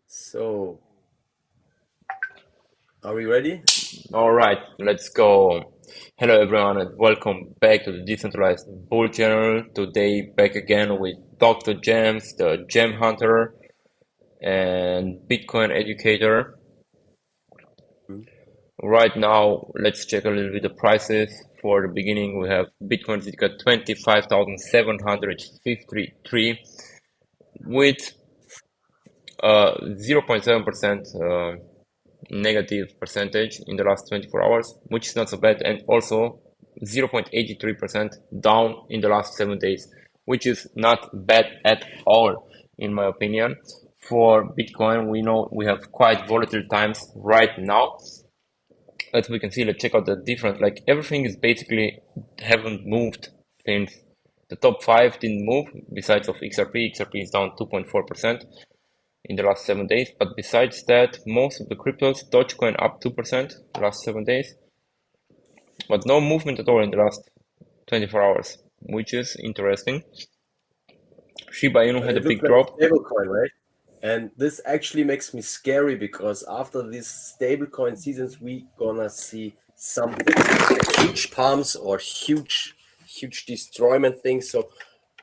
So, are we ready? All right, let's go. Hello everyone and welcome back to the Decentralized Bull Channel. Today back again with Dr. James, the Gem Hunter and Bitcoin educator. Hmm. Right now, let's check a little bit the prices. For the beginning, we have Bitcoin sitting at 25,753 with 0.7% negative percentage in the last 24 hours, which is not so bad, and also 0.83% down in the last 7 days, which is not bad at all, in my opinion. For Bitcoin, we know we have quite volatile times right now. As we can see, let's check out the difference. Like everything is basically haven't moved since the top five didn't move, besides of XRP. XRP is down 2.4% in the last 7 days. But besides that, most of the cryptos, Dogecoin up 2% the last 7 days, but no movement at all in the last 24 hours, which is interesting. Shiba Inu But had a it looks big like a drop. stablecoin, right? And this actually makes me scary because after these stablecoin seasons, we gonna see something like huge pumps or huge destroyment things. So,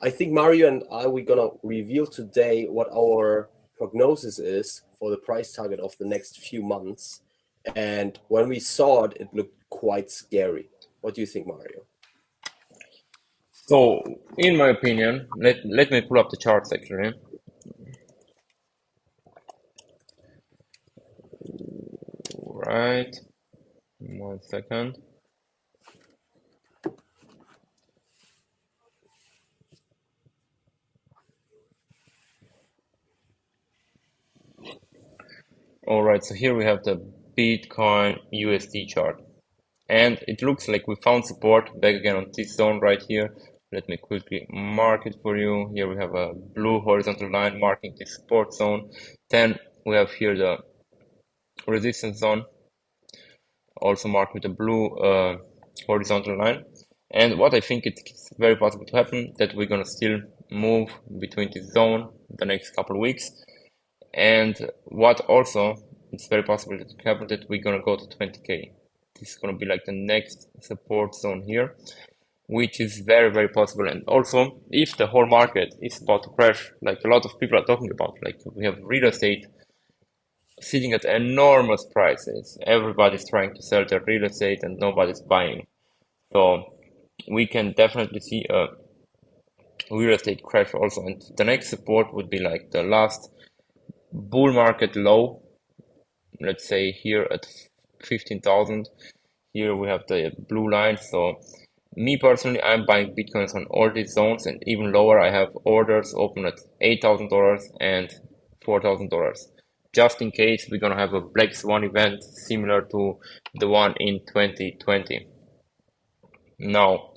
I think Mario and I we're gonna reveal today what our prognosis is for the price target of the next few months. And when we saw it, it looked quite scary. What do you think, Mario? So, in my opinion, let me pull up the charts actually. Right, 1 second. All right, so here we have the Bitcoin USD chart. And it looks like we found support back again on this zone right here. Let me quickly mark it for you. Here we have a blue horizontal line marking the support zone. Then we have here the resistance zone, also marked with a blue horizontal line. And what I think it's very possible to happen that we're gonna still move between this zone the next couple of weeks. And what also it's very possible to happen that we're gonna go to 20k. This is gonna be like the next support zone here, which is very possible. And also, if the whole market is about to crash, like a lot of people are talking about, like we have real estate sitting at enormous prices. Everybody's trying to sell their real estate and nobody's buying. So we can definitely see a real estate crash also. And the next support would be like the last bull market low, let's say here at 15,000. Here we have the blue line. So me personally, I'm buying Bitcoins on all these zones and even lower. I have orders open at $8,000 and $4,000. Just in case we're gonna have a Black Swan event similar to the one in 2020. Now,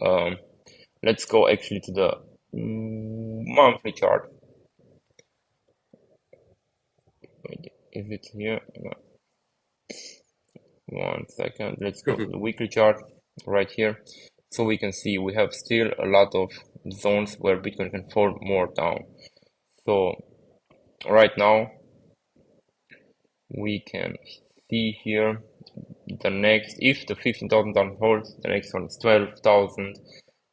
let's go actually to the monthly chart. Wait, is it here? No. 1 second. Let's go to the weekly chart right here. So we can see we have still a lot of zones where Bitcoin can fall more down. So right now we can see here the next, if the 15,000 doesn't hold, the next one is 12,000,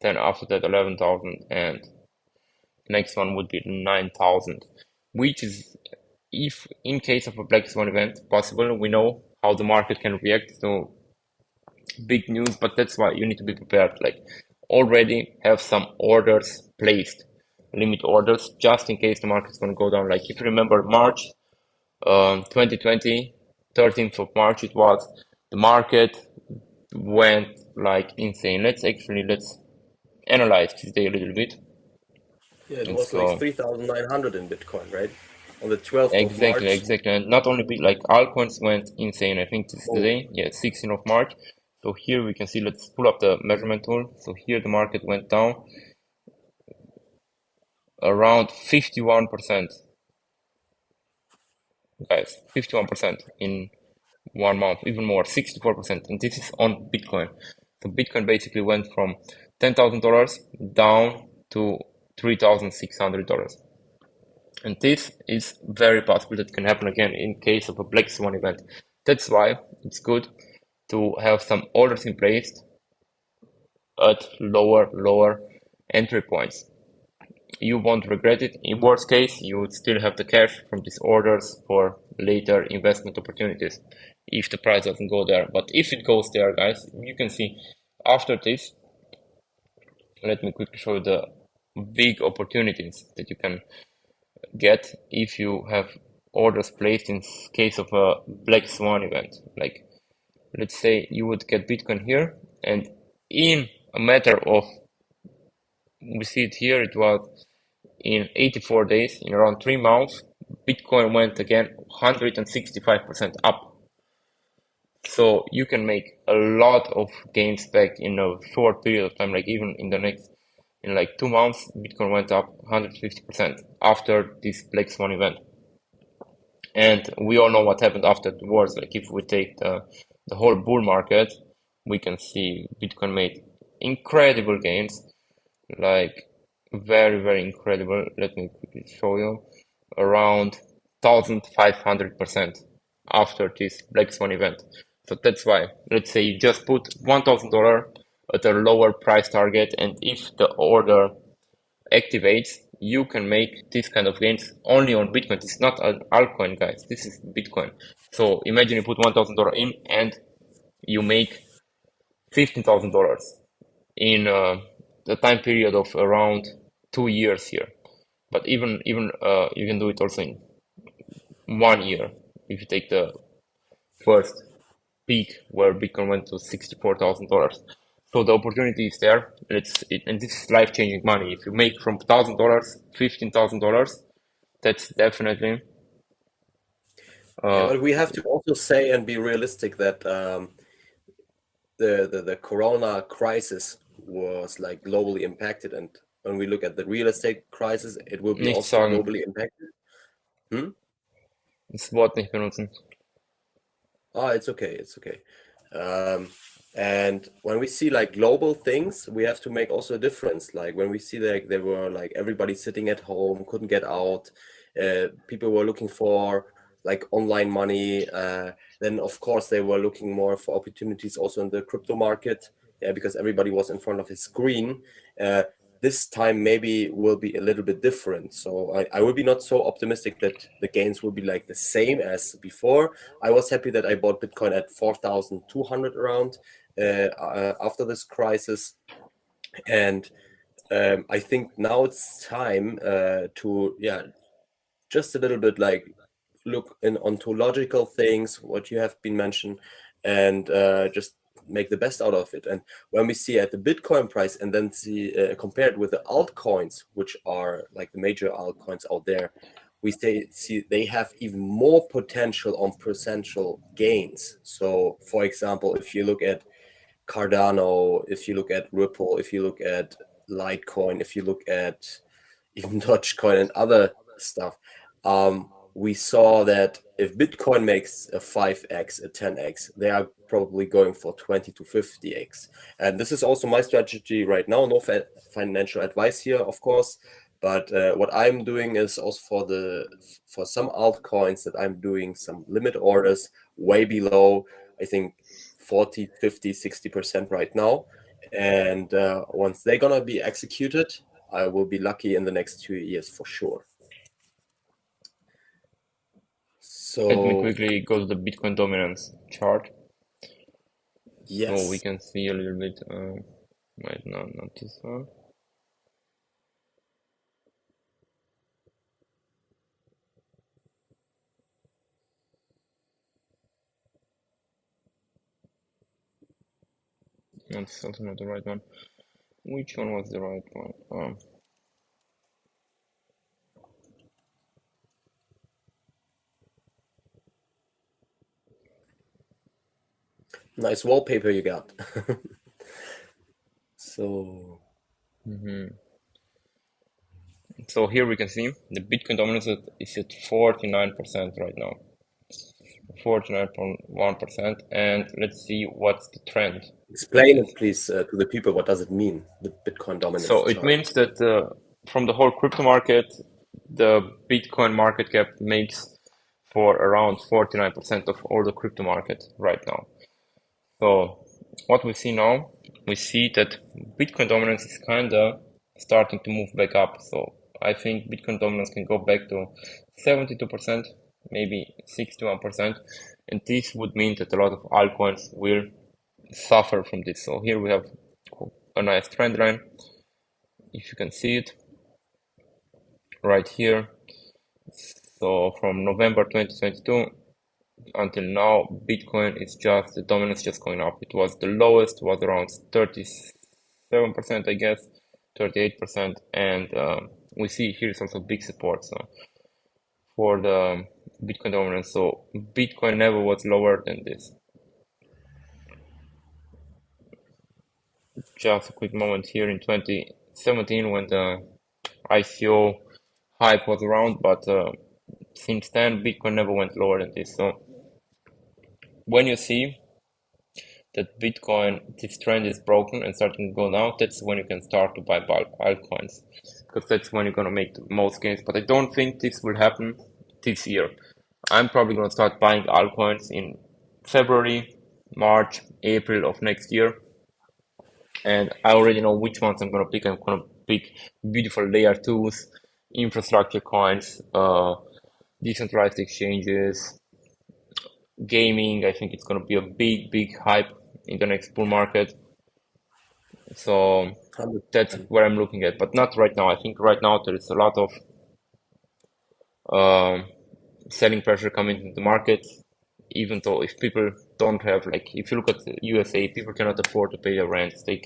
then after that 11,000, and the next one would be 9,000, which is, if in case of a Black Swan event possible, we know how the market can react to big news, but that's why you need to be prepared. Like already have some orders placed, limit orders, just in case the market's going to go down. Like if you remember March 2020, 13th of March it was, the market went like insane. Let's analyze this day a little bit. Yeah, it And was like so 3,900 in Bitcoin, right? On the 12th of exactly, March. exactly. And not only be like altcoins went insane. I think this is the Oh, day, yeah, 16th of March. So here we can see, let's pull up the measurement tool. So here the market went down around 51%, guys, 51% in 1 month, even more, 64%. And this is on Bitcoin. So Bitcoin basically went from $10,000 down to $3,600. And this is very possible that can happen again in case of a black swan event. That's why it's good to have some orders in place at lower entry points. You won't regret it. In worst case, you would still have the cash from these orders for later investment opportunities if the price doesn't go there. But if it goes there, guys, you can see after this, let me quickly show you the big opportunities that you can get if you have orders placed in case of a black swan event. Like, let's say you would get Bitcoin here, and in a matter of, we see it here, it was in 84 days, in around 3 months, Bitcoin went again 165% up. So you can make a lot of gains back in a short period of time, like even in the next, in like 2 months, Bitcoin went up 150% after this Black Swan event. And we all know what happened afterwards. Like if we take the whole bull market, we can see Bitcoin made incredible gains, like very incredible. Let me quickly show you, around 1500% after this Black Swan event. So that's why, let's say you just put $1,000 at a lower price target, and if the order activates, you can make this kind of gains only on Bitcoin. It's not an altcoin, guys. This is Bitcoin. So imagine you put $1,000 in and you make $15,000 in the time period of around 2 years here. But even you can do it also in 1 year if you take the first peak where Bitcoin went to $64,000. So the opportunity is there. And this is life-changing money. If you make from $1,000 $15,000, that's definitely Yeah, uh, but we have to also say and be realistic that the Corona crisis was like globally impacted, and when we look at the real estate crisis, it will be nicht also sagen. globally impacted. Das Wort nicht benutzen. It's okay, it's okay. And when we see like global things, we have to make also a difference. Like when we see like they were like everybody sitting at home, couldn't get out, people were looking for like online money. Then of course they were looking more for opportunities also in the crypto market, because everybody was in front of his screen. This time maybe will be a little bit different. So I will be not so optimistic that the gains will be like the same as before. I was happy that I bought Bitcoin at 4,200 around after this crisis. And I think now it's time to, just a little bit like look in onto logical things, what you have been mentioned, and just make the best out of it. And when we see at the Bitcoin price and then see compared with the altcoins, which are like the major altcoins out there, we see they have even more potential on percentual gains. So for example, if you look at Cardano, if you look at Ripple, if you look at Litecoin, if you look at even Dogecoin and other stuff, we saw that if Bitcoin makes a 5x, a 10x, they are probably going for 20 to 50x. And this is also my strategy right now. No financial advice here, of course. But what I'm doing is also for some altcoins that I'm doing some limit orders way below, I think 40, 50, 60% right now. And once they're gonna be executed, I will be lucky in the next 2 years for sure. Let me So quickly go to the Bitcoin dominance chart. So we yes, can see a little bit, right now, not this one. That's also not the right one. Which one was the right one? nice wallpaper you got. So So here we can see the Bitcoin dominance is at 49% right now. 49.1%. And let's see what's the trend with explain this. it, please, to the people. What does it mean, the Bitcoin dominance So it chart? means that from the whole crypto market, the Bitcoin market cap makes for around 49% of all the crypto market right now. So what we see now, we see that Bitcoin dominance is kind of starting to move back up. So I think Bitcoin dominance can go back to 72%, maybe 61%. And this would mean that a lot of altcoins will suffer from this. So here we have a nice trend line. If you can see it right here. So from November 2022 until now, Bitcoin is just, the dominance just going up. It was the lowest, was around 37%, I guess, 38%. And we see here is also big support for the Bitcoin dominance. So Bitcoin never was lower than this. Just a quick moment here in 2017 when the ICO hype was around, but since then Bitcoin never went lower than this. So when you see that Bitcoin, this trend is broken and starting to go down, that's when you can start to buy bulk altcoins, because that's when you're gonna make the most gains. But I don't think this will happen this year. I'm probably gonna start buying altcoins in February, March, April of next year. And I already know which ones I'm gonna pick. I'm gonna pick beautiful layer twos, infrastructure coins, decentralized exchanges, gaming. I think it's gonna be a big hype in the next bull market. So that's 100%. where I'm looking at, but not right now. I think right now there is a lot of selling pressure coming into the market. Even though if people don't have, like, if you look at the USA, people cannot afford to pay their rent. They